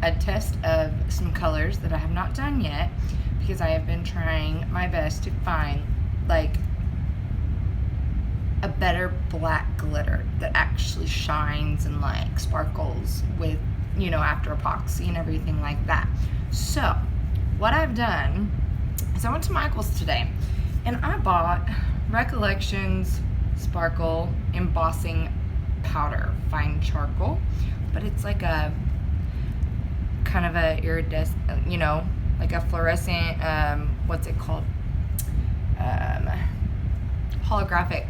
a test of some colors that I have not done yet, because I have been trying my best to find like a better black glitter that actually shines and like sparkles with, you know, after epoxy and everything like that. So what I've done is I went to Michael's today and I bought Recollections Sparkle Embossing Powder, fine charcoal, but it's like a kind of a iridescent, you know, like a fluorescent, what's it called, holographic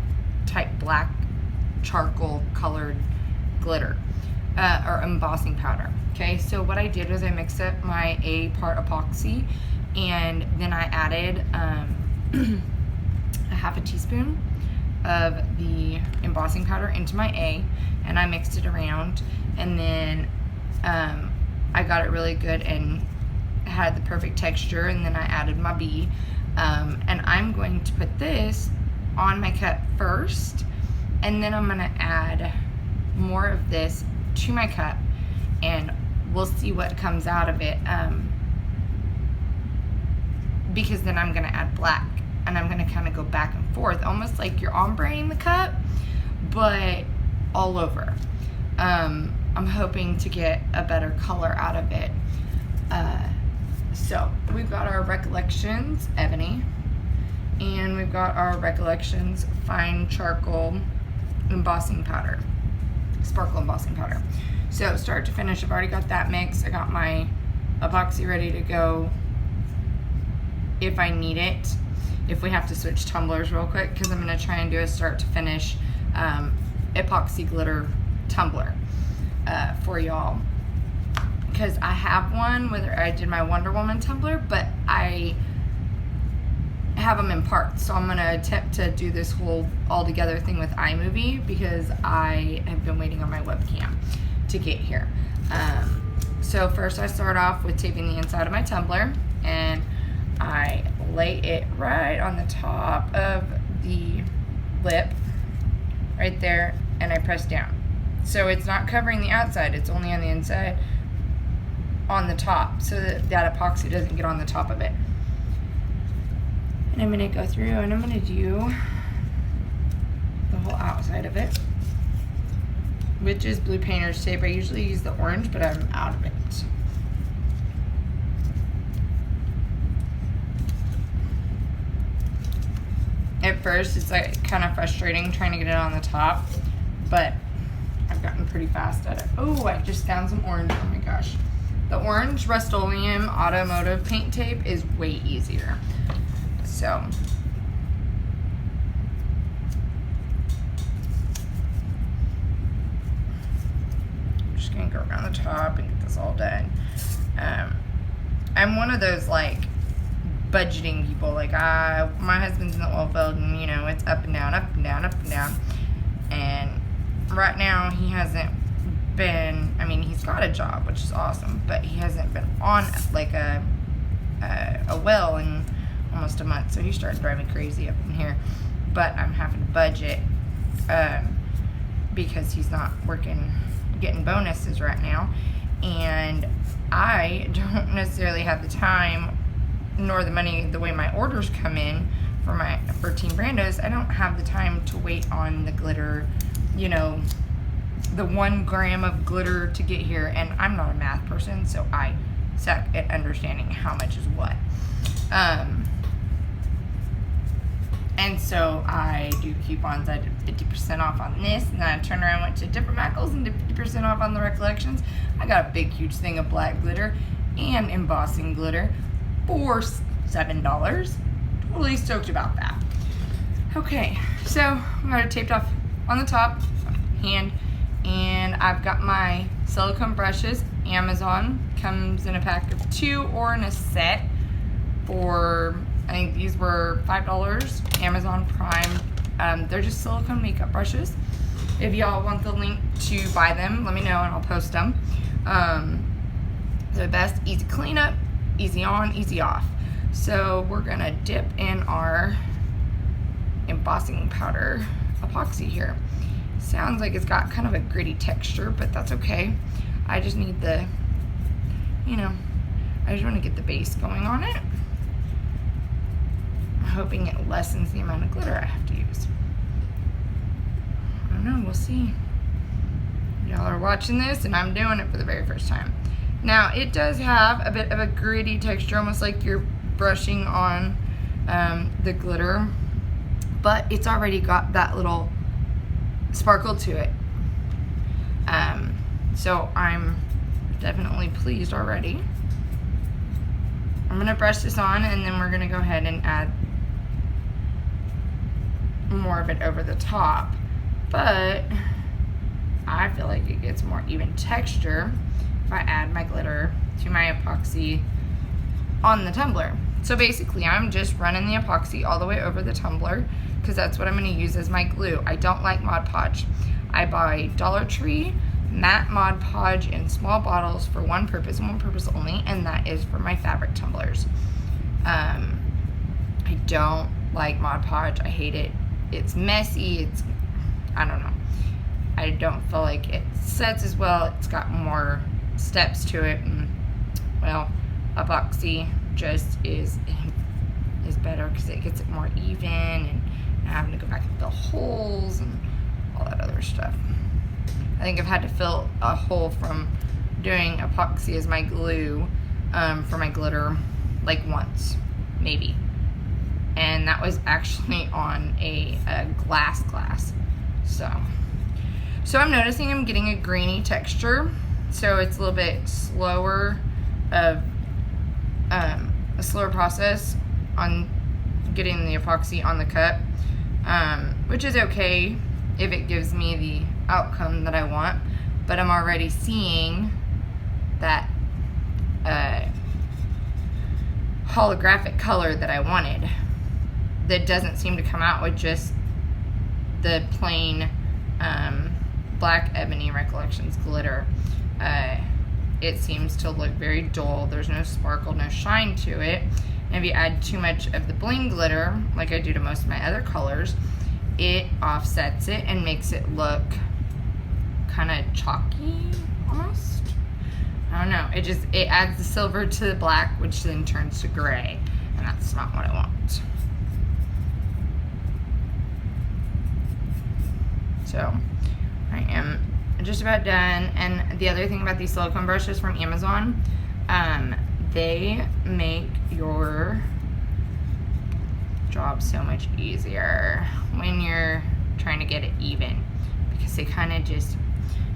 type black charcoal colored glitter, or embossing powder. Okay, so what I did was I mixed up my A part epoxy, and then I added a half a teaspoon of the embossing powder into my A, and I mixed it around, and then I got it really good and had the perfect texture, and then I added my B, and I'm going to put this on my cup first, and then I'm gonna add more of this to my cup, and we'll see what comes out of it, because then I'm gonna add black, and I'm gonna kind of go back and forth, almost like you're ombreing the cup, but all over. I'm hoping to get a better color out of it. So we've got our Recollections Ebony, and we've got our Recollections Fine Charcoal Embossing Powder, Sparkle Embossing Powder. So start to finish, I've already got that mix. I got my epoxy ready to go if I need it, if we have to switch tumblers real quick, because I'm going to try and do a start to finish epoxy glitter tumbler for y'all, because I have one where I did my Wonder Woman tumbler, but I have them in parts, so I'm going to attempt to do this whole all together thing with iMovie, because I have been waiting on my webcam to get here. So first I start off with taping the inside of my tumbler, and I lay it right on the top of the lip right there, and I press down. So it's not covering the outside, it's only on the inside, on the top, so that epoxy doesn't get on the top of it. And I'm going to go through and I'm going to do the whole outside of it, which is blue painter's tape. I usually use the orange, but I'm out of it. At first, it's like kind of frustrating trying to get it on the top, but I've gotten pretty fast at it. Oh, I just found some orange. Oh my gosh. The orange Rust-Oleum automotive paint tape is way easier. So, I'm just gonna go around the top and get this all done. I'm one of those like budgeting people. Like my husband's in the oil field, and you know, it's up and down, up and down, up and down. And right now he hasn't been, I mean, he's got a job, which is awesome, but he hasn't been on like a well in almost a month, so he started driving me crazy up in here. But I'm having to budget because he's not working, getting bonuses right now, and I don't necessarily have the time nor the money. The way my orders come in for Teambrandos, I don't have the time to wait on the glitter, you know, the 1 gram of glitter to get here, and I'm not a math person, so I suck at understanding how much is what. And so I do coupons. I did 50% off on this, and then I turned around, went to different Michaels, and did 50% off on the Recollections. I got a big, huge thing of black glitter and embossing glitter for $7. Totally stoked about that. Okay, so I got it taped off on the top, hand, and I've got my silicone brushes. Amazon comes in a pack of 2 or in a set for, I think these were $5. Amazon Prime. They're just silicone makeup brushes. If y'all want the link to buy them, let me know and I'll post them. They're the best, easy cleanup, easy on, easy off. So we're gonna dip in our embossing powder epoxy here. Sounds like it's got kind of a gritty texture, but that's okay. I just need the you know, I just want to get the base going on it. I'm hoping it lessens the amount of glitter I have to use. I don't know, we'll see. Y'all are watching this and I'm doing it for the very first time. Now, it does have a bit of a gritty texture, almost like you're brushing on the glitter, but it's already got that little sparkle to it. So I'm definitely pleased already. I'm gonna brush this on and then we're gonna go ahead and add more of it over the top, but I feel like it gets more even texture if I add my glitter to my epoxy on the tumbler. So basically I'm just running the epoxy all the way over the tumbler because that's what I'm going to use as my glue. I don't like Mod Podge. I buy Dollar Tree matte Mod Podge in small bottles for one purpose and one purpose only, and that is for my fabric tumblers. I don't like Mod Podge. I hate it. It's messy. I don't know. I don't feel like it sets as well. It's got more steps to it, and well, epoxy just is better because it gets it more even, and not having to go back and fill holes and all that other stuff. I think I've had to fill a hole from doing epoxy as my glue for my glitter like once, maybe, and that was actually on a glass. So I'm noticing I'm getting a grainy texture, so it's a little bit slower of a slower process on getting the epoxy on the cup, which is okay if it gives me the outcome that I want, but I'm already seeing that holographic color that I wanted that doesn't seem to come out with just the plain black ebony Recollections glitter. It seems to look very dull. There's no sparkle, no shine to it. And if you add too much of the bling glitter, like I do to most of my other colors, it offsets it and makes it look kind of chalky almost. I don't know. It adds the silver to the black, which then turns to gray, and that's not what I want. So I am just about done. And the other thing about these silicone brushes from Amazon, they make your job so much easier when you're trying to get it even, because they kind of just,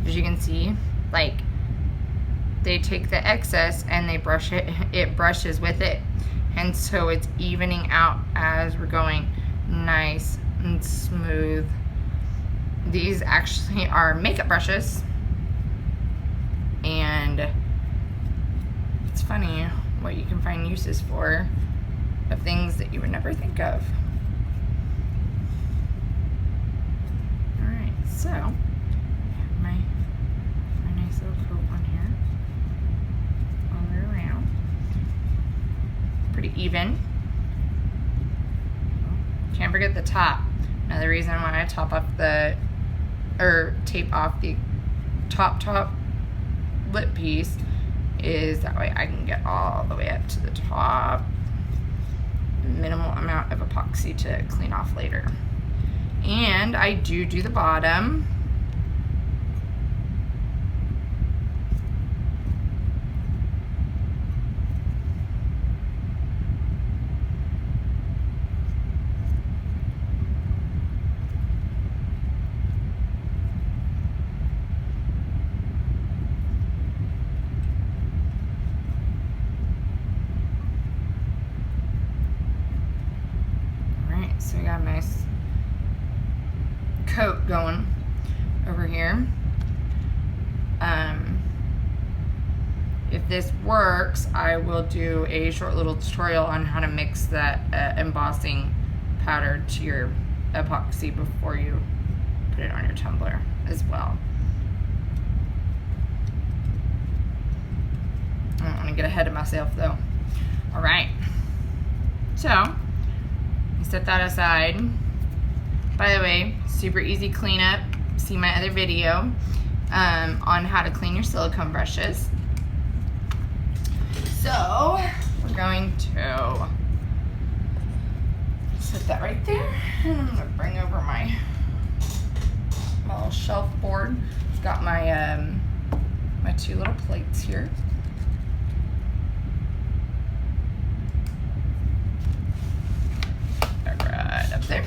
as you can see, like they take the excess and they brush it brushes with it, and so it's evening out as we're going, nice and smooth. These actually are makeup brushes, and it's funny what you can find uses for of things that you would never think of. Alright, so I have my nice little coat on here all the way around. Pretty even. Can't forget the top. Another reason why I tape off the top lip piece is that way I can get all the way up to the top. Minimal amount of epoxy to clean off later. And I do the bottom. So we got a nice coat going over here. If this works, I will do a short little tutorial on how to mix that embossing powder to your epoxy before you put it on your tumbler as well. I don't want to get ahead of myself though. Alright, so set that aside. By the way, super easy cleanup. See my other video on how to clean your silicone brushes. So we're going to set that right there, and I'm gonna bring over my little shelf board. I've got my my two little plates here. Right up there.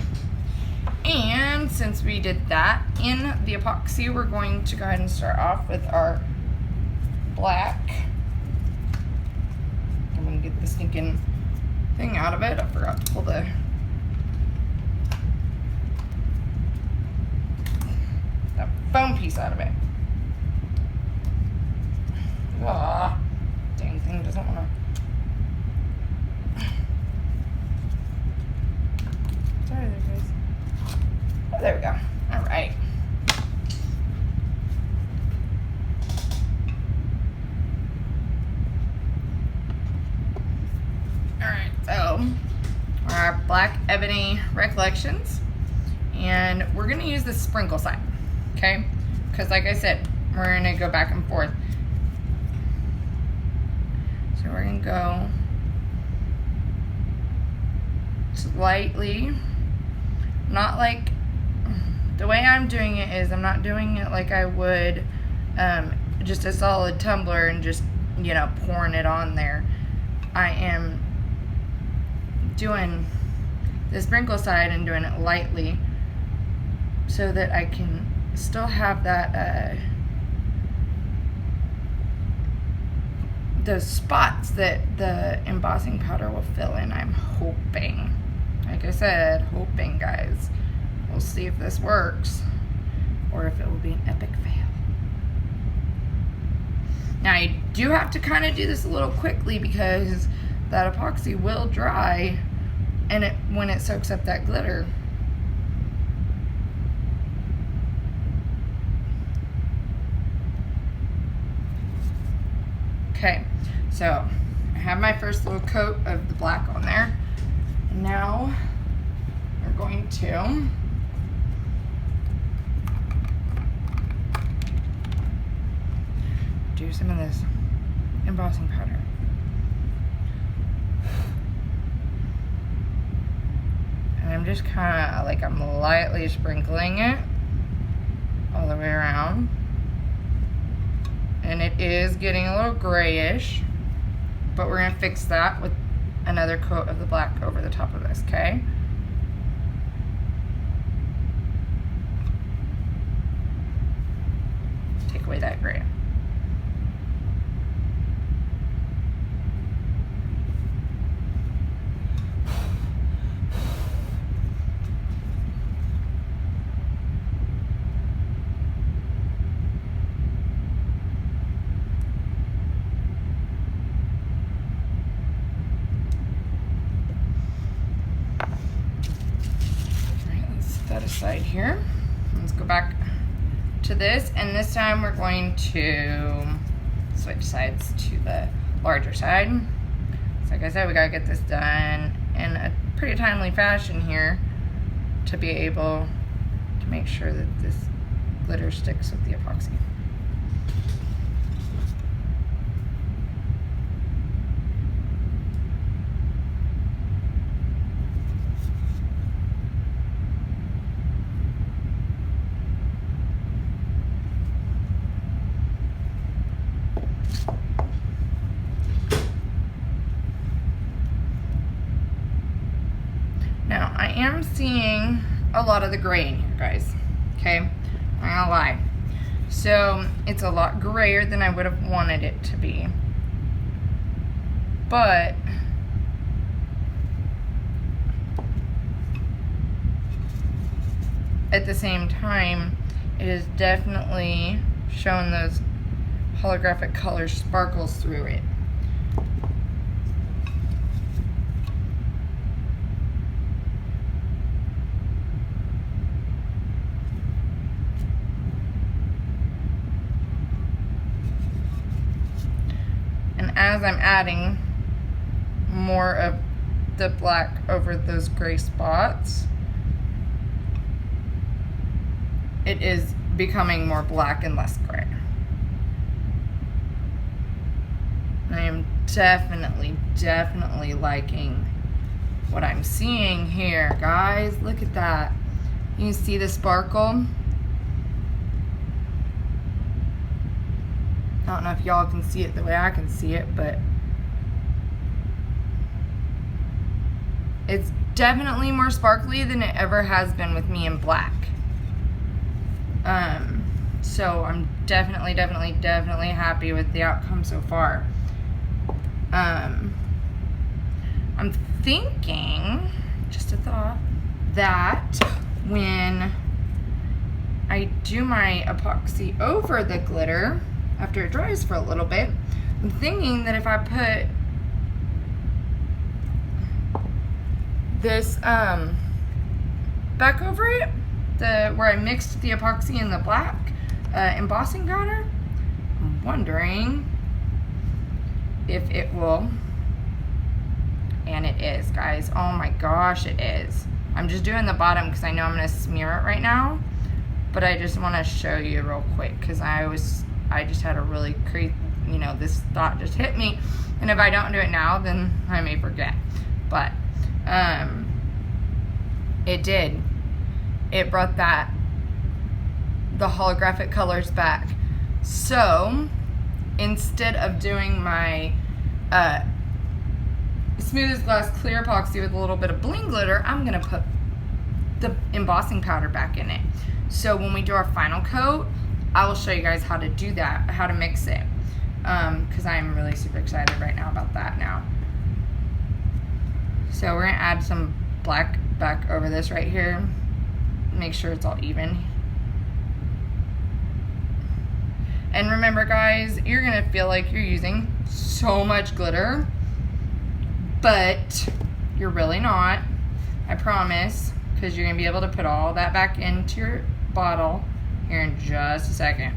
And since we did that in the epoxy, we're going to go ahead and start off with our black. I'm gonna get the stinking thing out of it. I forgot to pull the foam piece out of it. Ah, dang thing doesn't want to. Sorry there, guys. Oh, there we go. All right. All right, so our black ebony Recollections, and we're gonna use the sprinkle side, okay? Because like I said, we're gonna go back and forth. So we're gonna go slightly, not like, the way I'm doing it is I'm not doing it like I would just a solid tumbler and just, you know, pouring it on there. I am doing the sprinkle side and doing it lightly so that I can still have that those spots that the embossing powder will fill in. I'm hoping, like I said, hoping, guys. We'll see if this works or if it will be an epic fail. Now you do have to kind of do this a little quickly because that epoxy will dry and when it soaks up that glitter. Okay, so I have my first little coat of the black on there. And now we're going to do some of this embossing powder. And I'm just kind of like, I'm lightly sprinkling it all the way around. And it is getting a little grayish, but we're gonna fix that with another coat of the black over the top of this, okay? Take away that gray. Aside here, let's go back to this, and this time we're going to switch sides to the larger side. So like I said, we gotta get this done in a pretty timely fashion here to be able to make sure that this glitter sticks with the epoxy. Now, I am seeing a lot of the gray in here, guys, okay? I'm not gonna lie. So, it's a lot grayer than I would have wanted it to be. But, at the same time, it is definitely showing those holographic color sparkles through it. As I'm adding more of the black over those gray spots, it is becoming more black and less gray. I am definitely liking what I'm seeing here, guys. Look at that. You can see the sparkle. I don't know if y'all can see it the way I can see it, but it's definitely more sparkly than it ever has been with me in black. So I'm definitely happy with the outcome so far. I'm thinking, just a thought, that when I do my epoxy over the glitter, after it dries for a little bit, I'm thinking that if I put this back over it, where I mixed the epoxy and the black embossing powder, I'm wondering if it will, and it is, guys. Oh my gosh, it is. I'm just doing the bottom because I know I'm going to smear it right now, but I just want to show you real quick because I just had a really crazy, you know, this thought just hit me, and if I don't do it now, then I may forget. But it did. It brought the holographic colors back. So instead of doing my smooth as glass clear epoxy with a little bit of bling glitter, I'm gonna put the embossing powder back in it. So when we do our final coat, I will show you guys how to do that, how to mix it, because I'm really super excited right now about that now. So we're gonna add some black back over this right here. Make sure it's all even. And remember, guys, you're gonna feel like you're using so much glitter, but you're really not, I promise, because you're gonna be able to put all that back into your bottle here in just a second.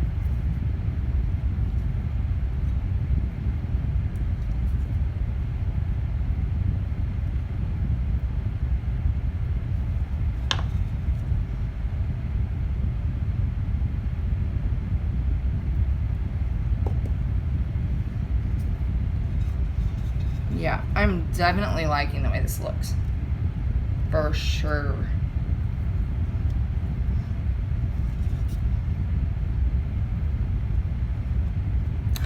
Yeah, I'm definitely liking the way this looks, for sure.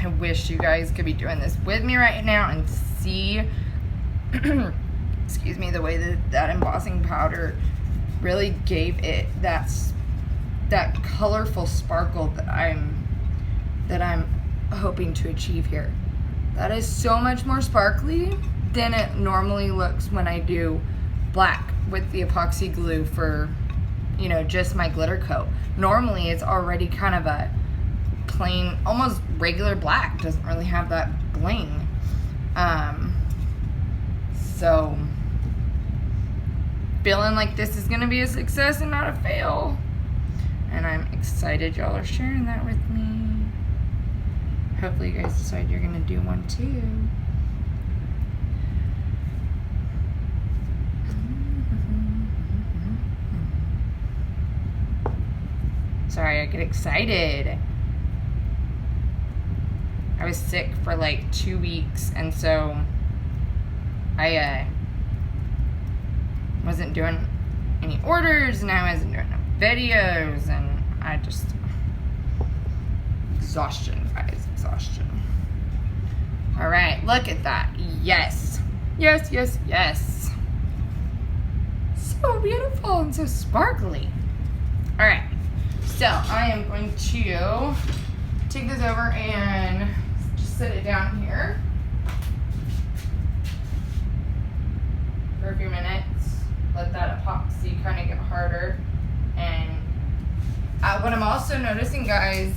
I wish you guys could be doing this with me right now and see, excuse me, the way that embossing powder really gave it that colorful sparkle that I'm hoping to achieve here. That is so much more sparkly than it normally looks when I do black with the epoxy glue for, you know, just my glitter coat. Normally it's already kind of a plain, almost regular black, doesn't really have that bling. So feeling like this is gonna be a success and not a fail, and I'm excited y'all are sharing that with me. Hopefully you guys decide you're gonna do one too. Sorry, I get excited. I was sick for like 2 weeks, and so I wasn't doing any orders, and I wasn't doing no videos, and I just, exhaustion, guys, exhaustion. All right, look at that. Yes, yes, yes, yes. So beautiful and so sparkly. All right, so I am going to take this over and just set it down here for a few minutes. Let that epoxy kind of get harder. And what I'm also noticing, guys,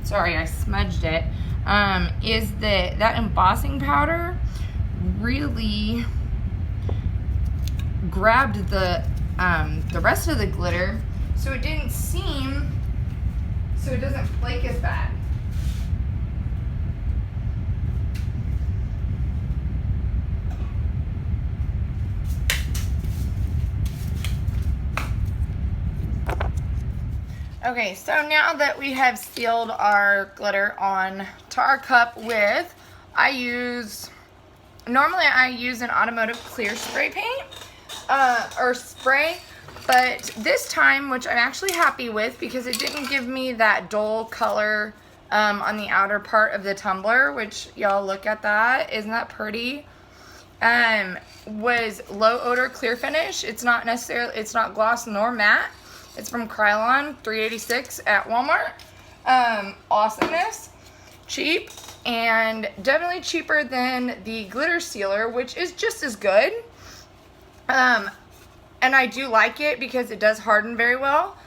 sorry, I smudged it, is that embossing powder really grabbed the rest of the glitter, so it didn't seem, so it doesn't flake as bad. Okay, so now that we have sealed our glitter on to our cup with normally I use an automotive clear spray paint, or spray, but this time, which I'm actually happy with because it didn't give me that dull color on the outer part of the tumbler, which y'all look at that, isn't that pretty? Was low odor clear finish. It's not gloss nor matte. It's from Krylon, $3.86 at Walmart. Awesomeness, cheap, and definitely cheaper than the glitter sealer, which is just as good. And I do like it because it does harden very well.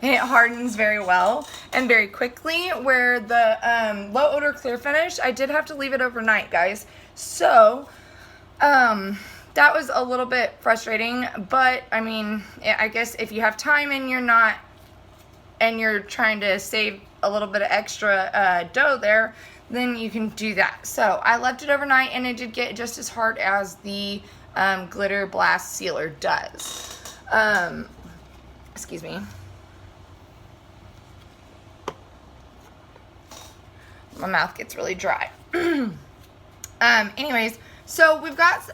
It hardens very well and very quickly, where the low odor clear finish, I did have to leave it overnight, guys. So that was a little bit frustrating, but I mean, I guess if you have time and you're trying to save a little bit of extra dough there, then you can do that. So I left it overnight, and it did get just as hard as the glitter blast sealer does. Excuse me. My mouth gets really dry. Anyways, so we have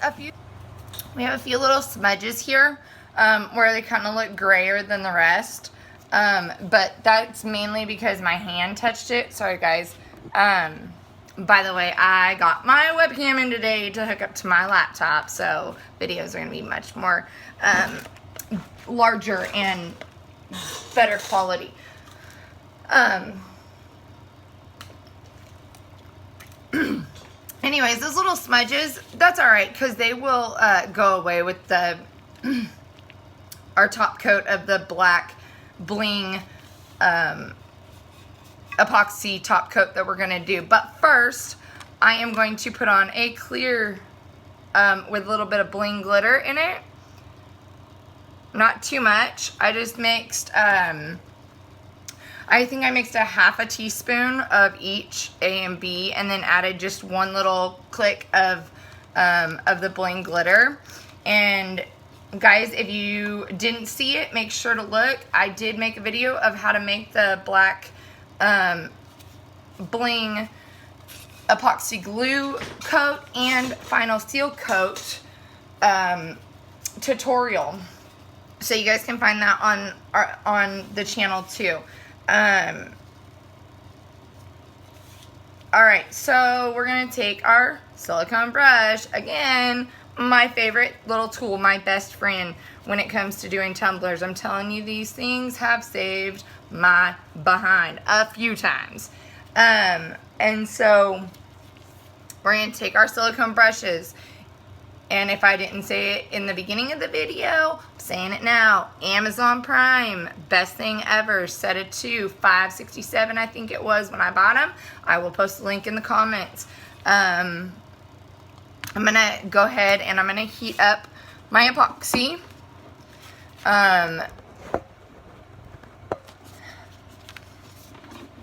a few little smudges here where they kind of look grayer than the rest. But that's mainly because my hand touched it. Sorry, guys. By the way, I got my webcam in today to hook up to my laptop, so videos are going to be much more larger and better quality. Anyways, those little smudges, that's alright, because they will go away with our top coat of the black BLING epoxy top coat that we're going to do. But first, I am going to put on a clear with a little bit of BLING glitter in it. Not too much. I just mixed, I think I mixed a half a teaspoon of each A and B, and then added just one little click of the BLING glitter. And guys, if you didn't see it, make sure to look. I did make a video of how to make the black BLING epoxy glue coat and final seal coat tutorial. So you guys can find that on the channel too. Alright, so we're going to take our silicone brush. Again, my favorite little tool, my best friend when it comes to doing tumblers. I'm telling you, these things have saved my behind a few times. And so we're going to take our silicone brushes. And if I didn't say it in the beginning of the video, I'm saying it now. Amazon Prime, best thing ever. Set it to $5.67, I think it was when I bought them. I will post the link in the comments. I'm going to go ahead and I'm going to heat up my epoxy.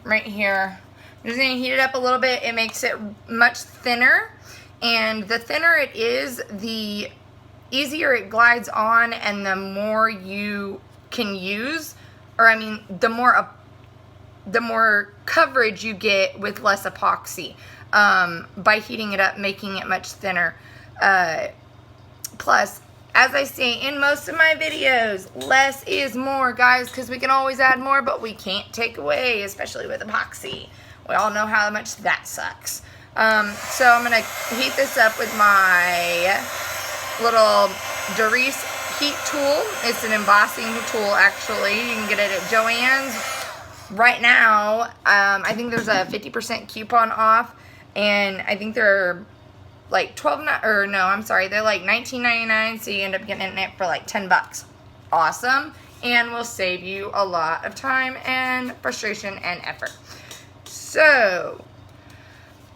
Right here. I'm just going to heat it up a little bit. It makes it much thinner. And the thinner it is, the easier it glides on, and the more you can use, or I mean, the more coverage you get with less epoxy by heating it up, making it much thinner. Plus, as I say in most of my videos, less is more, guys, because we can always add more, but we can't take away, especially with epoxy. We all know how much that sucks. So I'm going to heat this up with my little Doris heat tool. It's an embossing tool, actually. You can get it at Joann's. Right now, I think there's a 50% coupon off, and I think they're like they're like $19.99, so you end up getting it for like 10 bucks. Awesome, and will save you a lot of time and frustration and effort. So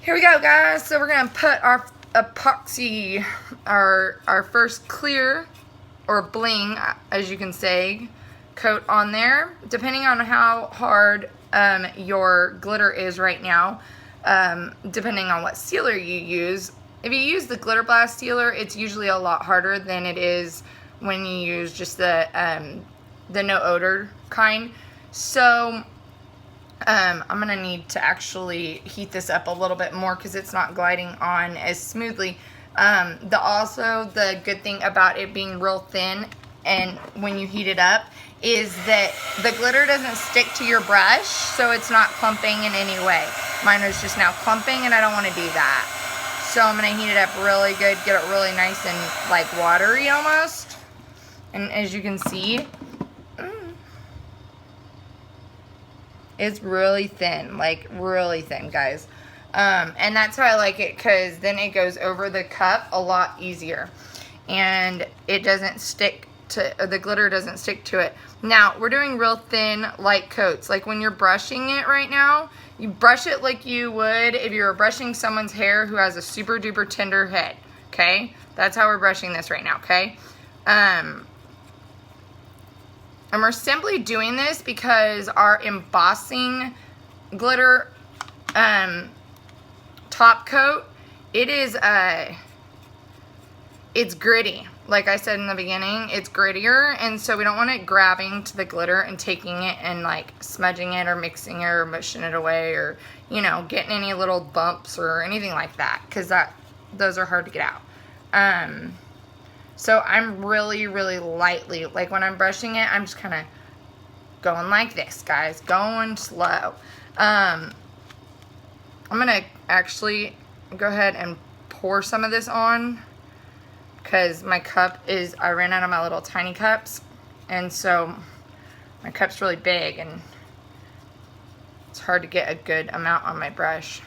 here we go, guys. So we're gonna put our epoxy, our first clear or BLING, as you can say, coat on there, depending on how hard your glitter is right now, depending on what sealer you use. If you use the glitter blast sealer, it's usually a lot harder than it is when you use just the no odor kind. So I'm gonna need to actually heat this up a little bit more because it's not gliding on as smoothly. Also the good thing about it being real thin and when you heat it up is that the glitter doesn't stick to your brush, so it's not clumping in any way. Mine was just now clumping and I don't want to do that. So I'm gonna heat it up really good, get it really nice and like watery almost. And as you can see, it's really thin, like really thin, guys. And that's how I like it, because then it goes over the cup a lot easier. And it doesn't stick to, the glitter doesn't stick to it. Now, we're doing real thin, light coats. Like when you're brushing it right now, you brush it like you would if you were brushing someone's hair who has a super duper tender head, okay? That's how we're brushing this right now, okay? And we're simply doing this because our embossing glitter top coat, it's gritty. Like I said in the beginning, it's grittier, and so we don't want it grabbing to the glitter and taking it and like smudging it or mixing it or mushing it away, or, you know, getting any little bumps or anything like that, because those are hard to get out. So I'm really, really lightly, like when I'm brushing it, I'm just kind of going like this, guys, going slow. I'm gonna actually go ahead and pour some of this on, because my cup is, I ran out of my little tiny cups, and so my cup's really big and it's hard to get a good amount on my brush.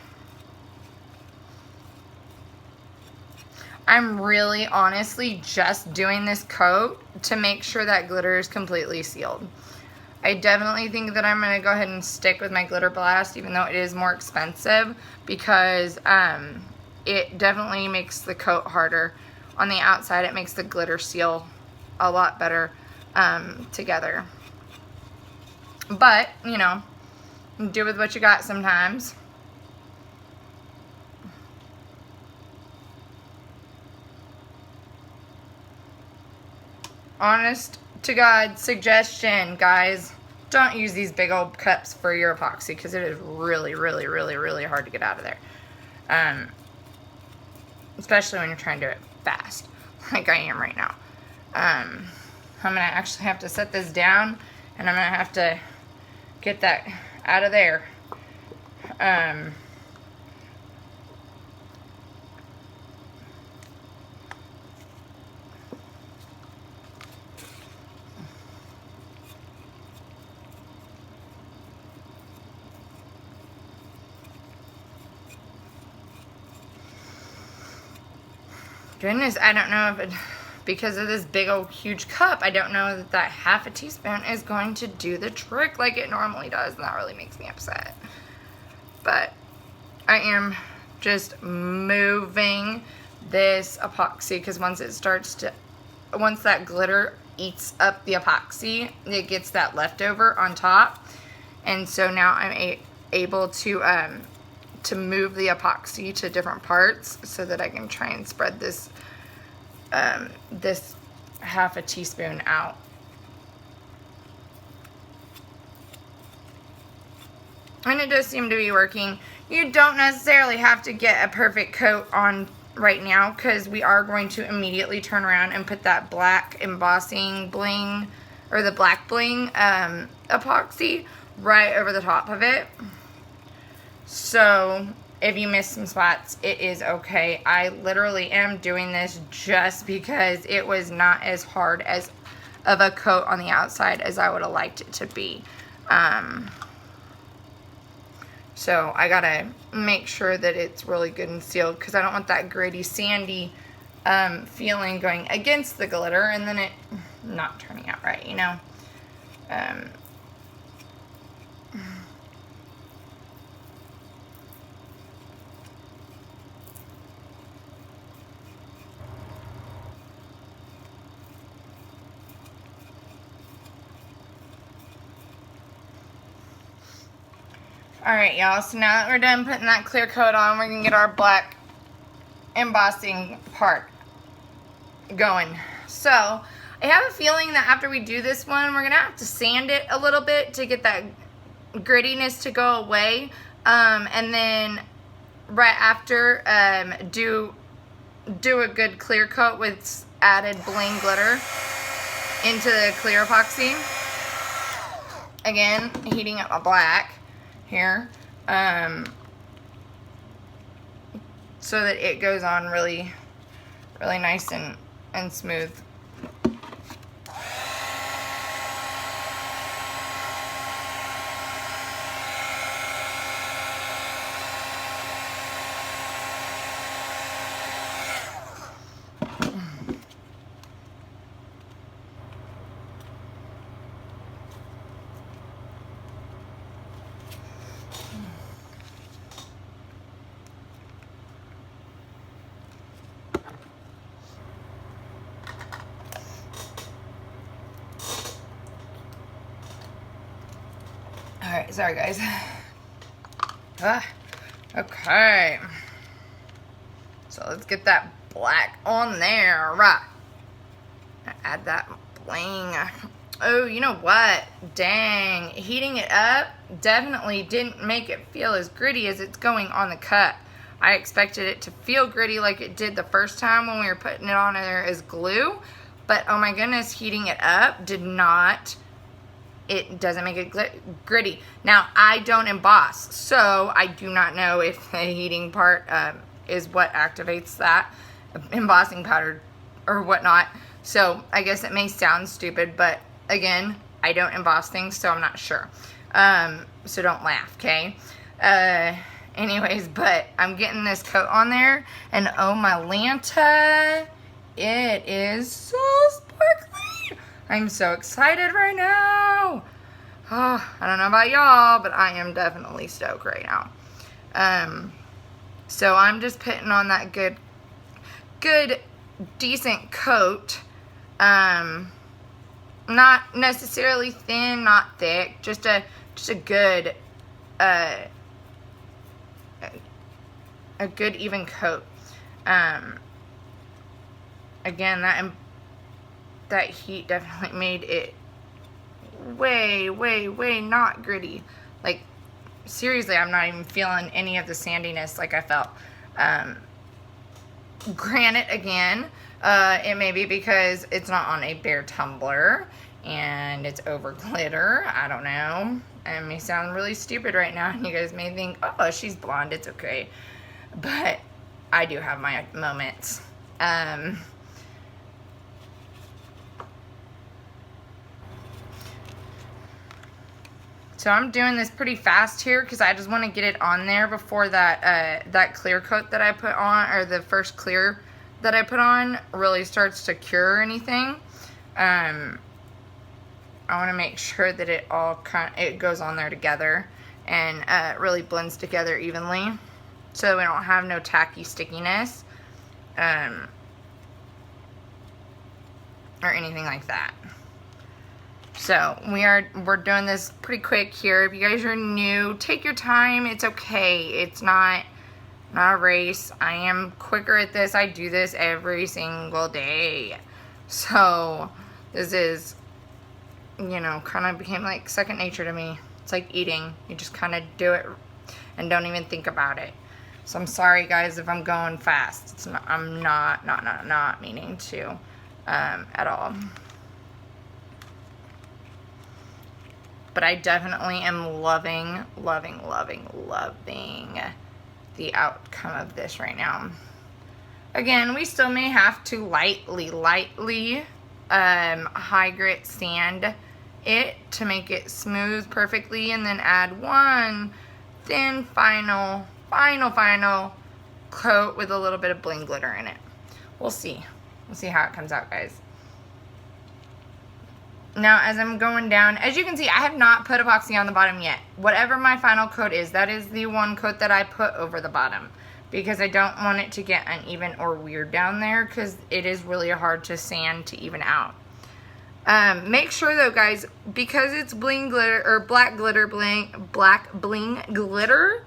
I'm really honestly just doing this coat to make sure that glitter is completely sealed. I definitely think that I'm going to go ahead and stick with my Glitter Blast, even though it is more expensive, because it definitely makes the coat harder. On the outside, it makes the glitter seal a lot better together. But, you know, do with what you got sometimes. Honest to God suggestion, guys, don't use these big old cups for your epoxy, because it is really, really, really, really hard to get out of there. Especially when you're trying to do it fast, like I am right now. I'm gonna actually have to set this down, and I'm gonna have to get that out of there. Goodness, I don't know if it, because of this big old huge cup, I don't know that that half a teaspoon is going to do the trick like it normally does, and that really makes me upset. But I am just moving this epoxy, because once that glitter eats up the epoxy, it gets that leftover on top. And so now I'm able to move the epoxy to different parts so that I can try and spread this this half a teaspoon out. And it does seem to be working. You don't necessarily have to get a perfect coat on right now, because we are going to immediately turn around and put that black embossing bling, or the black bling epoxy right over the top of it. So if you miss some spots, it is okay. I literally am doing this just because it was not as hard of a coat on the outside as I would have liked it to be. So I gotta make sure that it's really good and sealed, because I don't want that gritty, sandy feeling going against the glitter and then it not turning out right, you know. Alright, y'all, so now that we're done putting that clear coat on, we're going to get our black embossing part going. So, I have a feeling that after we do this one, we're going to have to sand it a little bit to get that grittiness to go away. And then right after, do a good clear coat with added bling glitter into the clear epoxy. Again, heating up my black here, so that it goes on really nice and smooth. Alright, sorry guys. Okay. So let's get that black on there. Right. Add that bling. Oh, you know what? Dang. Heating it up definitely didn't make it feel as gritty as it's going on the cut. I expected it to feel gritty like it did the first time when we were putting it on there as glue. But oh my goodness, heating it up did not... It doesn't make it gritty. Now, I don't emboss, so I do not know if the heating part is what activates that embossing powder or whatnot. So I guess it may sound stupid, but again, I don't emboss things, so I'm not sure. So don't laugh, okay? Anyways, but I'm getting this coat on there, and oh my Lanta, it is so sparkly. I'm so excited right now. Oh, I don't know about y'all, but I am definitely stoked right now. So I'm just putting on that good, decent coat. Not necessarily thin, not thick, just a good, a good even coat. Again, that heat definitely made it way not gritty. Like, seriously, I'm not even feeling any of the sandiness like I felt. Granted, again, it may be because it's not on a bare tumbler and it's over glitter. I don't know. It may sound really stupid right now, and you guys may think, oh, she's blonde, it's okay. But I do have my moments. So I'm doing this pretty fast here because I just want to get it on there before that that clear coat that I put on, or the first clear that I put on, really starts to cure or anything. I want to make sure that it all it goes on there together and really blends together evenly, so we don't have no tacky stickiness or anything like that. So we're doing this pretty quick here. If you guys are new, take your time. It's okay. It's not a race. I am quicker at this. I do this every single day. So this is, you know, kind of became like second nature to me. It's like eating. You just kind of do it and don't even think about it. So I'm sorry guys if I'm going fast. It's not, I'm not meaning to at all. But I definitely am loving the outcome of this right now. Again, we still may have to lightly high grit sand it to make it smooth perfectly, and then add one thin final coat with a little bit of bling glitter in it. We'll see. We'll see how it comes out, guys. Now, as I'm going down, as you can see, I have not put epoxy on the bottom yet. Whatever my final coat is, that is the one coat that I put over the bottom, because I don't want it to get uneven or weird down there, because it is really hard to sand to even out. Make sure though, guys, because it's bling glitter, or black bling glitter,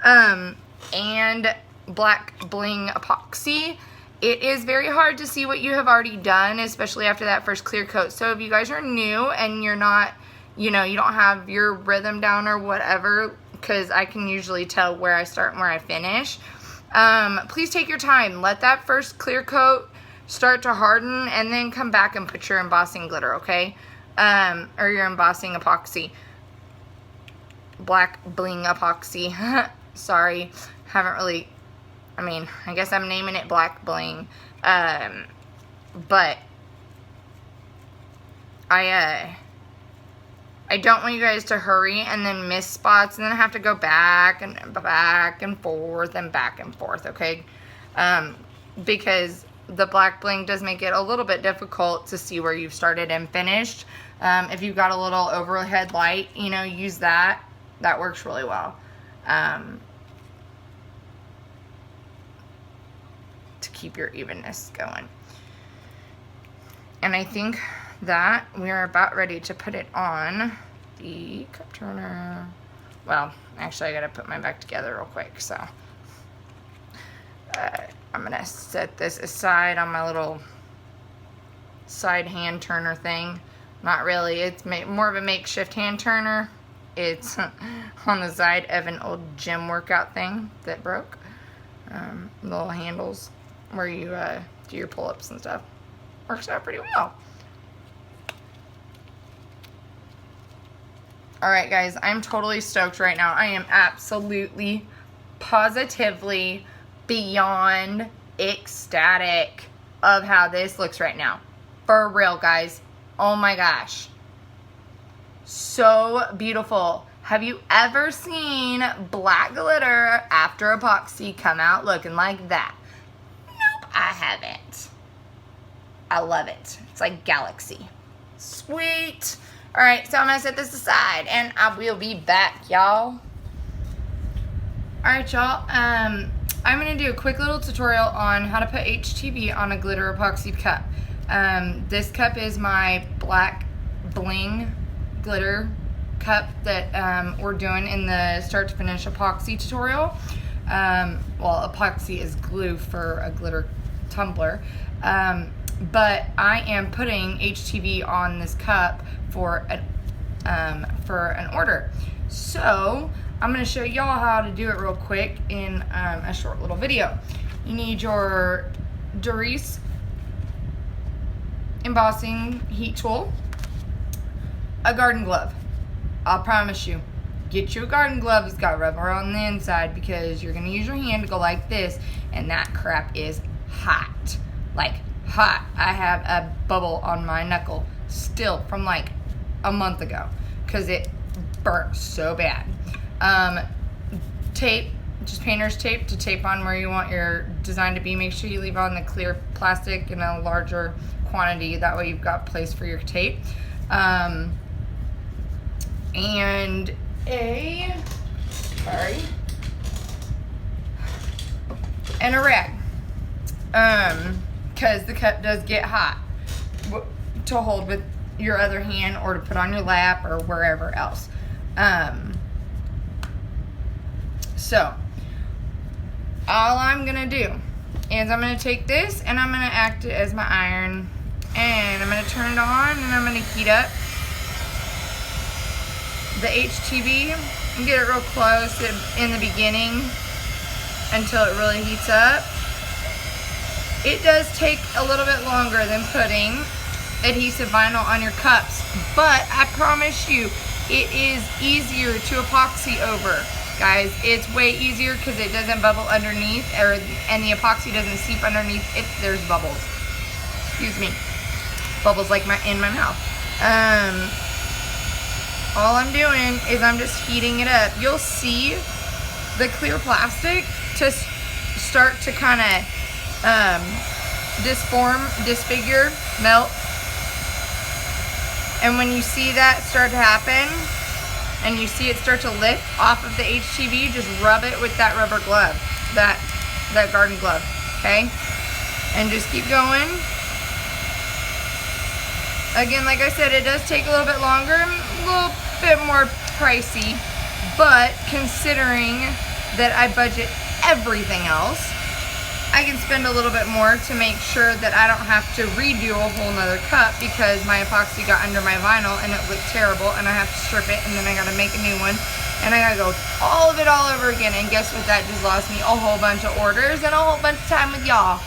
and black bling epoxy, it is very hard to see what you have already done, especially after that first clear coat. So if you guys are new and you're not you know, you don't have your rhythm down or whatever, because I can usually tell where I start and where I finish. Please take your time. Let that first clear coat start to harden, and then come back and put your embossing glitter, okay? Or your embossing epoxy. Black bling epoxy. Sorry, haven't really, I mean, I guess I'm naming it black bling. But I don't want you guys to hurry and then miss spots and then have to go back and forth and back and forth, okay? Because the black bling does make it a little bit difficult to see where you've started and finished. If you've got a little overhead light, you know, use that. That works really well. To keep your evenness going. And I think that we are about ready to put it on the cup turner. Well, actually I gotta put mine back together real quick, so I'm gonna set this aside on my little side hand turner thing. Not really, it's more of a makeshift hand turner. It's on the side of an old gym workout thing that broke. Little handles where you do your pull-ups and stuff. Works out pretty well. Alright guys, I'm totally stoked right now. I am absolutely, positively, beyond ecstatic of how this looks right now. For real, guys. Oh my gosh. So beautiful. Have you ever seen black glitter after epoxy come out looking like that? Nope, I haven't. I love it. It's like galaxy. Sweet. Alright, so I'm going to set this aside and I will be back, y'all. Alright, y'all. I'm going to do a quick little tutorial on how to put HTV on a glitter epoxy cup. This cup is my black bling glitter cup that we're doing in the start to finish epoxy tutorial. Well, epoxy is glue for a glitter tumbler. But I am putting HTV on this cup for an order. So I'm going to show y'all how to do it real quick in a short little video. You need your Doris embossing heat tool, a garden glove. I'll promise you, get you a garden glove that's got rubber on the inside, because you're going to use your hand to go like this, and that crap is hot. Like hot. I have a bubble on my knuckle still from like a month ago because it burnt so bad. Tape, just painter's tape to tape on where you want your design to be. Make sure you leave on the clear plastic in a larger quantity, that way you've got place for your tape. And a rag, because the cup does get hot, to hold with your other hand or to put on your lap or wherever else. So all I'm gonna do is I'm gonna take this and I'm gonna act it as my iron, and I'm gonna turn it on and I'm gonna heat up the HTV and get it real close in the beginning until it really heats up. It does take a little bit longer than putting adhesive vinyl on your cups, but I promise you it is easier to epoxy over. Guys, it's way easier because it doesn't bubble underneath, and the epoxy doesn't seep underneath if there's bubbles. Excuse me. Bubbles like in my mouth. All I'm doing is I'm just heating it up. You'll see the clear plastic to start to kind of disfigure, melt. And when you see that start to happen, and you see it start to lift off of the HTV, just rub it with that rubber glove, that garden glove, okay? And just keep going. Again, like I said, it does take a little bit longer, a little bit more pricey, but considering that I budget everything else, I can spend a little bit more to make sure that I don't have to redo a whole nother cup because my epoxy got under my vinyl and it looked terrible, and I have to strip it, and then I gotta make a new one, and I gotta go all of it all over again. And guess what? That just lost me a whole bunch of orders and a whole bunch of time with y'all.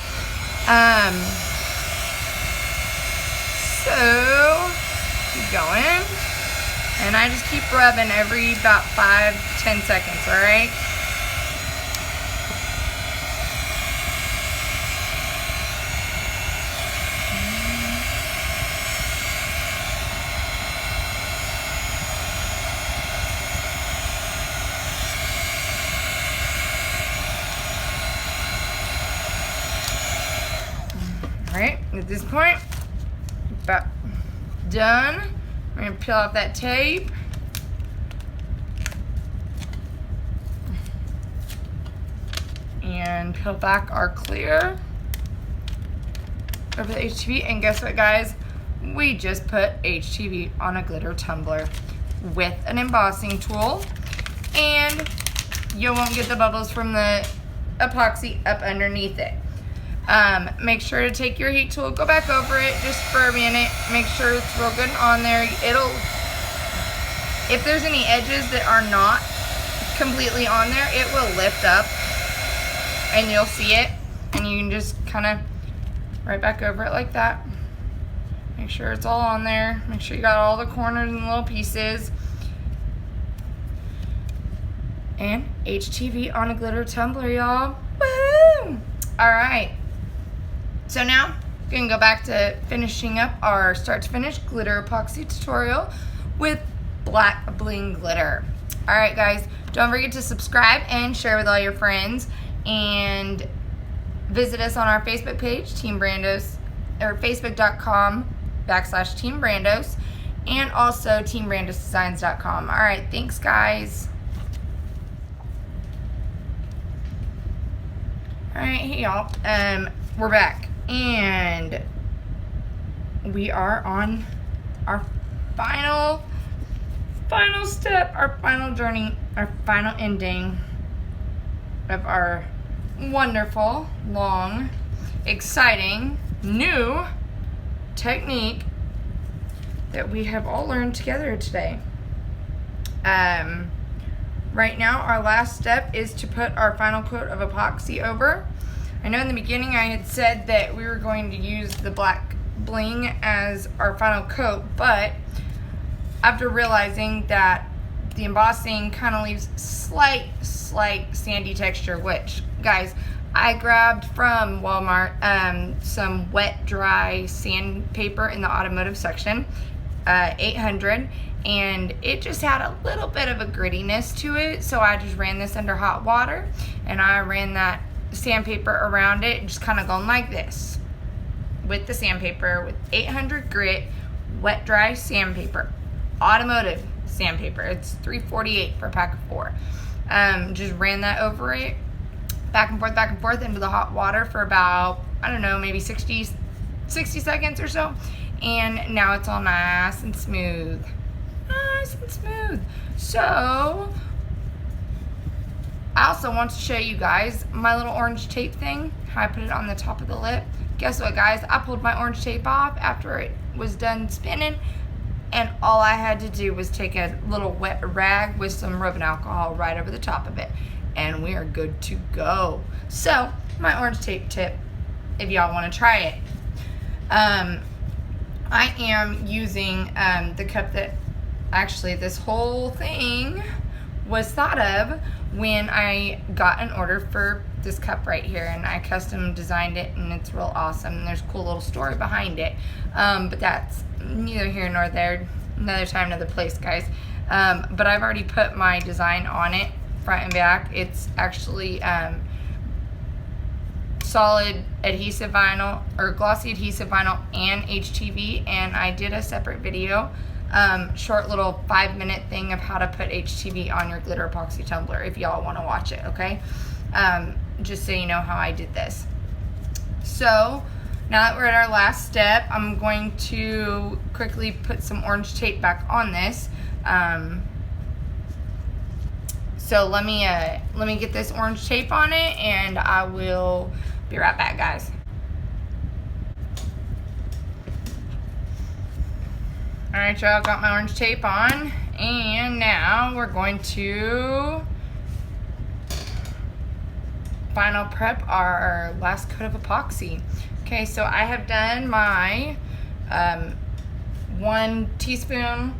So keep going, and I just keep rubbing every about 5-10 seconds. All right. Alright, at this point, about done. We're going to peel off that tape. And peel back our clear over the HTV. And guess what, guys? We just put HTV on a glitter tumbler with an embossing tool. And you won't get the bubbles from the epoxy up underneath it. Make sure to take your heat tool, go back over it just for a minute, make sure it's real good on there. If there's any edges that are not completely on there, it will lift up and you'll see it, and you can just kind of right back over it like that. Make sure it's all on there, make sure you got all the corners and little pieces. And HTV on a glitter tumbler, y'all. Woohoo! Alright. So now, we're going to go back to finishing up our start to finish glitter epoxy tutorial with black bling glitter. Alright guys, don't forget to subscribe and share with all your friends, and visit us on our Facebook page, Teambrandos, or facebook.com/Teambrandos, and also TeamBrandosDesigns.com. Alright, thanks guys. Alright, hey y'all, we're back, and we are on our final step, our final journey, our final ending of our wonderful, long, exciting, new technique that we have all learned together today. Right now, our last step is to put our final coat of epoxy over. I know in the beginning I had said that we were going to use the black bling as our final coat, but after realizing that the embossing kind of leaves slight sandy texture, which, guys, I grabbed from Walmart some wet dry sandpaper in the automotive section, 800, and it just had a little bit of a grittiness to it, so I just ran this under hot water, and I ran that sandpaper around it, just kind of going like this with the sandpaper, with 800 grit wet dry sandpaper, automotive sandpaper. It's $3.48 for a pack of 4. Just ran that over it, back and forth into the hot water for about, I don't know, maybe 60 seconds or so, and now it's all nice and smooth. So I also want to show you guys my little orange tape thing, how I put it on the top of the lip. Guess what, guys? I pulled my orange tape off after it was done spinning, and all I had to do was take a little wet rag with some rubbing alcohol right over the top of it, and we are good to go. So, my orange tape tip, if y'all want to try it. I am using the cup that actually this whole thing was thought of when I got an order for this cup right here, and I custom designed it, and it's real awesome, and there's a cool little story behind it, but that's neither here nor there, another time, another place, guys. But I've already put my design on it, front and back. It's actually solid adhesive vinyl, or glossy adhesive vinyl, and HTV, and I did a separate video, short little 5-minute thing of how to put HTV on your glitter epoxy tumbler, if y'all want to watch it, okay? Just so you know how I did this. So now that we're at our last step, I'm going to quickly put some orange tape back on this. So let me get this orange tape on it, and I will Be right back, guys. All right, y'all, got my orange tape on, and now we're going to final prep our last coat of epoxy. Okay, so I have done my 1 teaspoon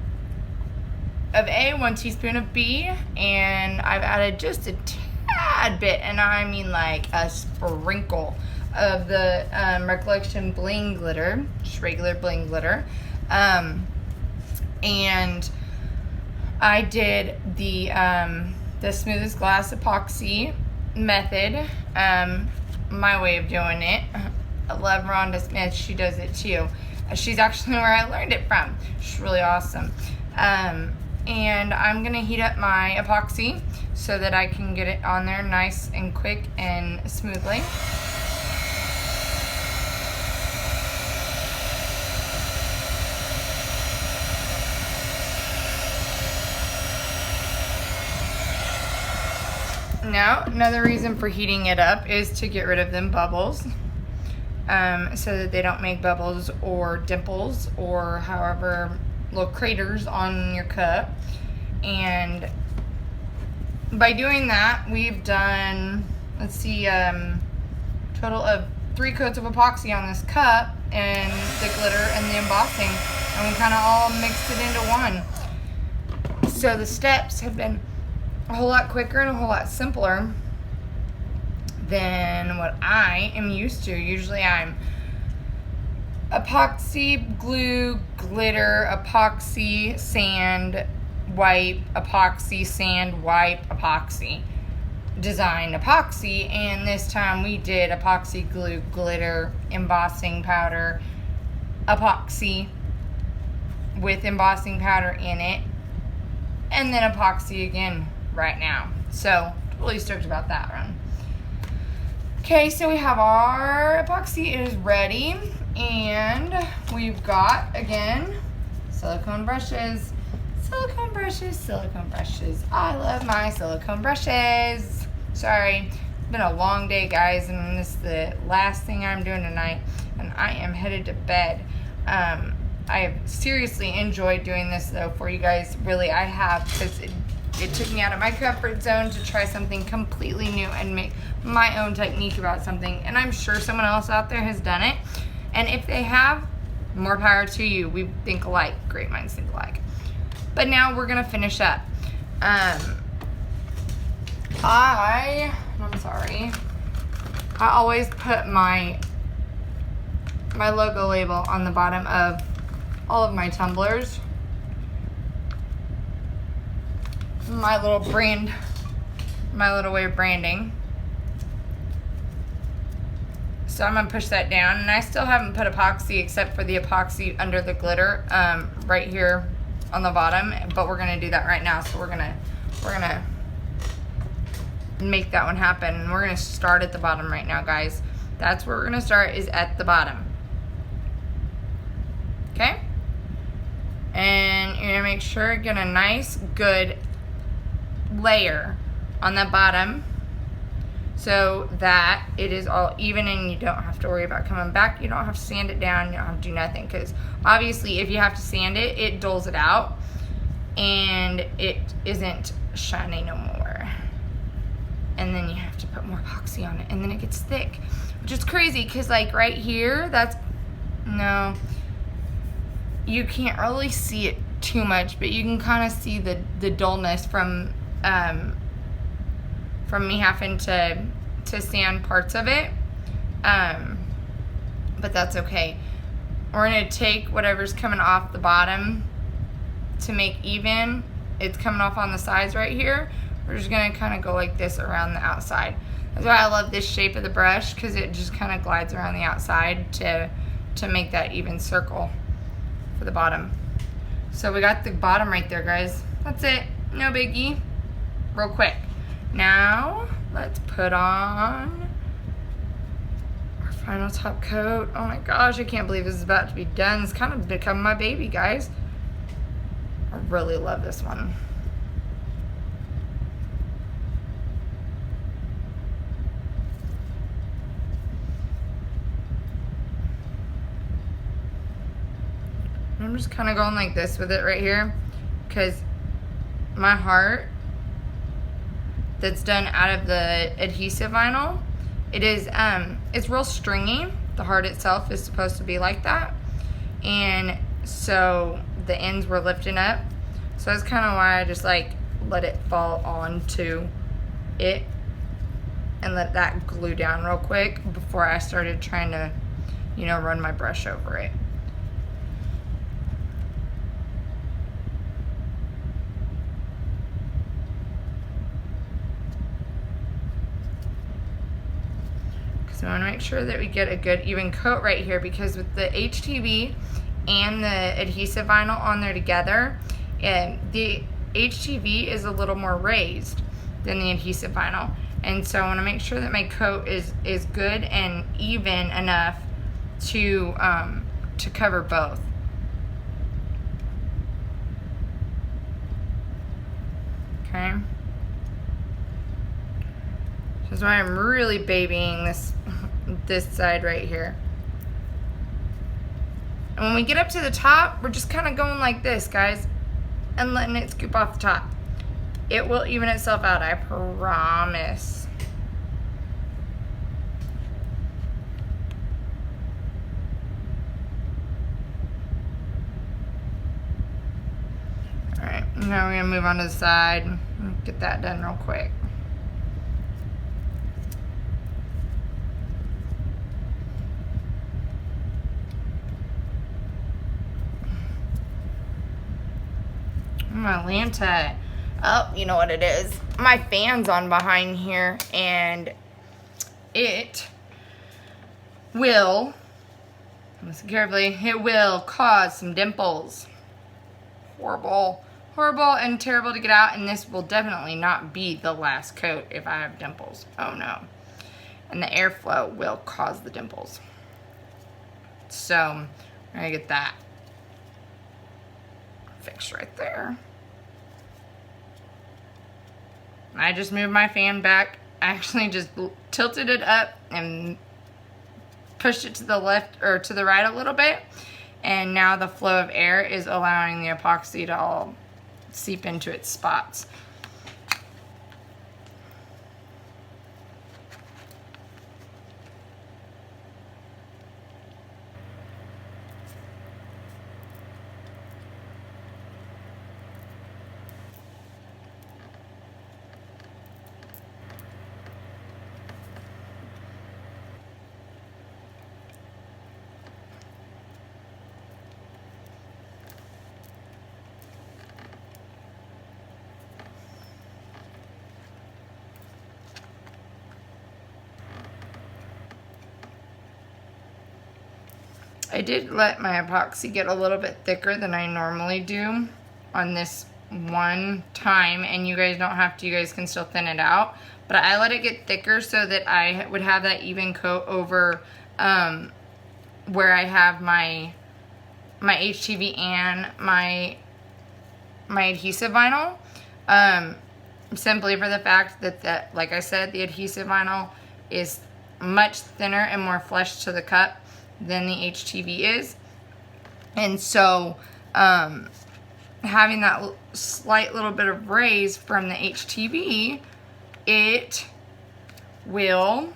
of A, 1 teaspoon of B, and I've added just a tad bit, and I mean like a sprinkle of the Recollection Bling glitter, just regular bling glitter. And I did the smoothest glass epoxy method, my way of doing it. I love Rhonda Smith, she does it too. She's actually where I learned it from. She's really awesome. And I'm gonna heat up my epoxy so that I can get it on there nice and quick and smoothly. Now, another reason for heating it up is to get rid of them bubbles, so that they don't make bubbles or dimples or however little craters on your cup. And by doing that, we've done, let's see, total of 3 coats of epoxy on this cup and the glitter and the embossing, and we kind of all mixed it into one. So the steps have been a whole lot quicker and a whole lot simpler than what I am used to. Usually I'm epoxy, glue, glitter, epoxy, sand, wipe, epoxy, sand, wipe, epoxy, design, epoxy, and this time we did epoxy, glue, glitter, embossing powder, epoxy with embossing powder in it, and then epoxy again right now. So really stoked about that one. Okay, so we have our epoxy is ready, and we've got, again, silicone brushes. Silicone brushes, silicone brushes. I love my silicone brushes. Sorry, it's been a long day, guys, and this is the last thing I'm doing tonight, and I am headed to bed. I have seriously enjoyed doing this, though, for you guys. Really, I have, because it took me out of my comfort zone to try something completely new and make my own technique about something. And I'm sure someone else out there has done it. And if they have, more power to you. We think alike. Great minds think alike. But now we're going to finish up. I'm sorry. I always put my logo label on the bottom of all of my tumblers. My little brand, my little way of branding. So I'm gonna push that down, and I still haven't put epoxy except for the epoxy under the glitter right here on the bottom, but we're gonna do that right now. So we're gonna make that one happen, and we're gonna start at the bottom right now, guys. That's where we're gonna start, is at the bottom. Okay? And you're gonna make sure you get a nice, good layer on the bottom so that it is all even and you don't have to worry about coming back. You don't have to sand it down. You don't have to do nothing, because obviously if you have to sand it, it dulls it out and it isn't shiny no more. And then you have to put more epoxy on it, and then it gets thick, which is crazy, because like right here, no, you can't really see it too much, but you can kind of see the dullness from me having to sand parts of it, but that's okay. We're gonna take whatever's coming off the bottom to make even. It's coming off on the sides right here. We're just gonna kind of go like this around the outside. That's why I love this shape of the brush, because it just kind of glides around the outside to make that even circle for the bottom. So we got the bottom right there, guys. That's it, no biggie, real quick. Now let's put on our final top coat. Oh my gosh, I can't believe this is about to be done. It's kind of become my baby, guys. I really love this one. I'm just kind of going like this with it right here, because my heart that's done out of the adhesive vinyl, it's real stringy. The heart itself is supposed to be like that, and so the ends were lifting up, so that's kind of why I just like let it fall onto it and let that glue down real quick before I started trying to, you know, run my brush over it. So I want to make sure that we get a good even coat right here, because with the HTV and the adhesive vinyl on there together, the HTV is a little more raised than the adhesive vinyl, and so I want to make sure that my coat is good and even enough to cover both. Okay. That's why I'm really babying this side right here. And when we get up to the top, we're just kind of going like this, guys, and letting it scoop off the top. It will even itself out, I promise. All right, now we're gonna move on to the side and get that done real quick. My Lanta. Oh, you know what it is. My fan's on behind here, and it will, listen carefully, it will cause some dimples. Horrible and terrible to get out, and this will definitely not be the last coat if I have dimples. Oh no. And the airflow will cause the dimples. So, I'm gonna get that fixed right there. I just moved my fan back. I actually just tilted it up and pushed it to the left or to the right a little bit, and now the flow of air is allowing the epoxy to all seep into its spots. I did let my epoxy get a little bit thicker than I normally do on this one time, and you guys don't have to, you guys can still thin it out, but I let it get thicker so that I would have that even coat over where I have my HTV and my adhesive vinyl, simply for the fact that like I said, the adhesive vinyl is much thinner and more flush to the cup than the HTV is, and so having that slight little bit of raise from the HTV, it will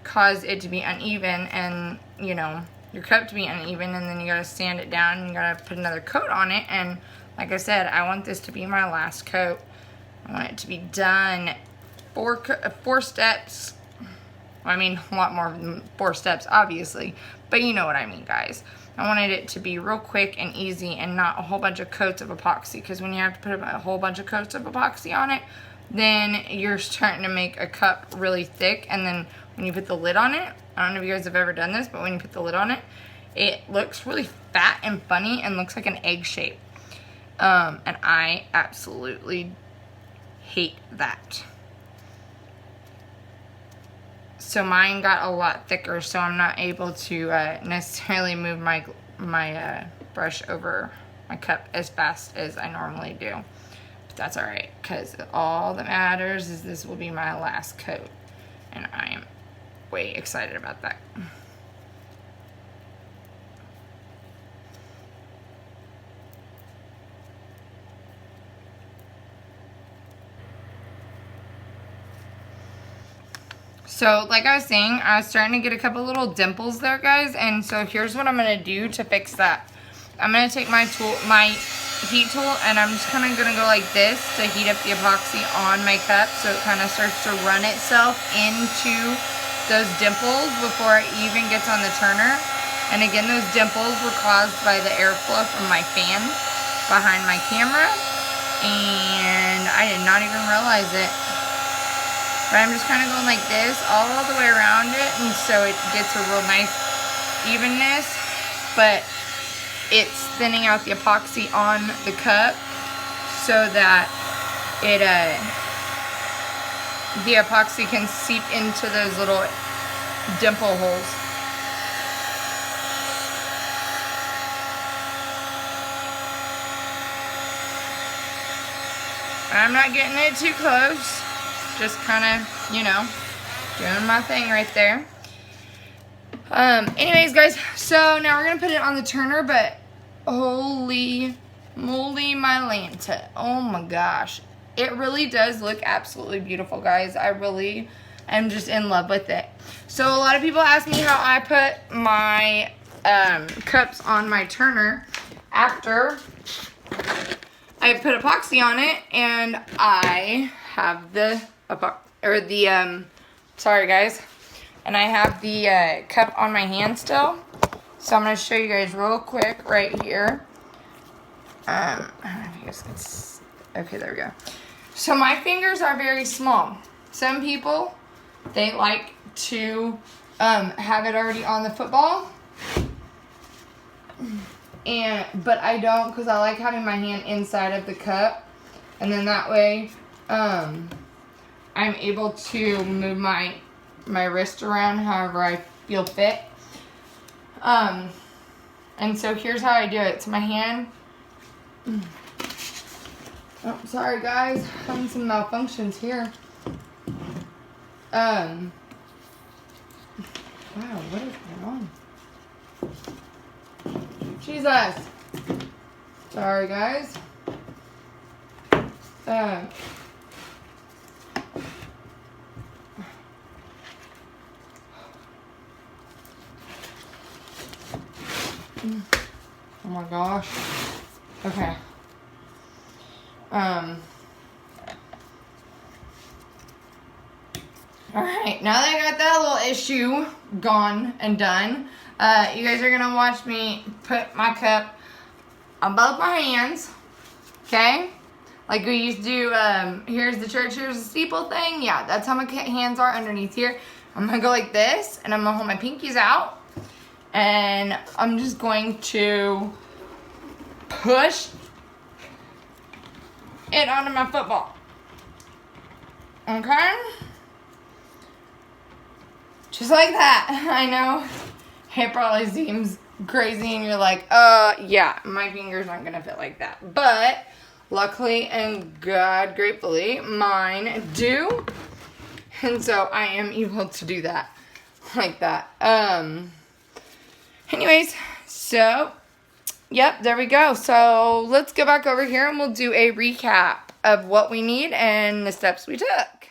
cause it to be uneven, and you know, your cup to be uneven, and then you gotta sand it down and you gotta put another coat on it. And like I said, I want this to be my last coat. I want it to be done four steps. I mean, a lot more than 4 steps, obviously, but you know what I mean, guys. I wanted it to be real quick and easy and not a whole bunch of coats of epoxy, because when you have to put a whole bunch of coats of epoxy on it, then you're starting to make a cup really thick, and then when you put the lid on it, I don't know if you guys have ever done this, but when you put the lid on it, it looks really fat and funny and looks like an egg shape. And I absolutely hate that. So mine got a lot thicker, so I'm not able to necessarily move my brush over my cup as fast as I normally do. But that's alright, because all that matters is this will be my last coat, and I am way excited about that. So, like I was saying, I was starting to get a couple little dimples there, guys. And so here's what I'm going to do to fix that. I'm going to take my heat tool, and I'm just kind of going to go like this to heat up the epoxy on my cup so it kind of starts to run itself into those dimples before it even gets on the turner. And again, those dimples were caused by the airflow from my fan behind my camera, and I did not even realize it. But I'm just kind of going like this all the way around it, and so it gets a real nice evenness, but it's thinning out the epoxy on the cup so that it the epoxy can seep into those little dimple holes. I'm not getting it too close. Just kind of, you know, doing my thing right there. Anyways, guys, so now we're going to put it on the turner, but holy moly my Lanta. Oh my gosh. It really does look absolutely beautiful, guys. I really am just in love with it. So a lot of people ask me how I put my cups on my turner after I put epoxy on it, and I have the sorry guys, and I have the cup on my hand still. So I'm going to show you guys real quick right here. I don't know if you guys can see. Okay, there we go. So my fingers are very small. Some people, they like to have it already on the football, but I don't, because I like having my hand inside of the cup, and then that way I'm able to move my wrist around however I feel fit. And so here's how I do it. So my hand, oh, sorry guys, having some malfunctions here. Wow, what is going on? Jesus. Sorry guys. Oh my gosh. Okay. Alright, now that I got that little issue gone and done, you guys are gonna watch me put my cup on both my hands. Okay? Like we used to do, here's the church, here's the steeple thing. Yeah, that's how my hands are underneath here. I'm gonna go like this, and I'm gonna hold my pinkies out. And I'm just going to push it onto my football. Okay? Just like that. I know it probably seems crazy and you're like, yeah, my fingers aren't gonna fit like that. But luckily and God gratefully, mine do. And so I am able to do that like that. Anyways, so, yep, there we go. So let's go back over here and we'll do a recap of what we need and the steps we took.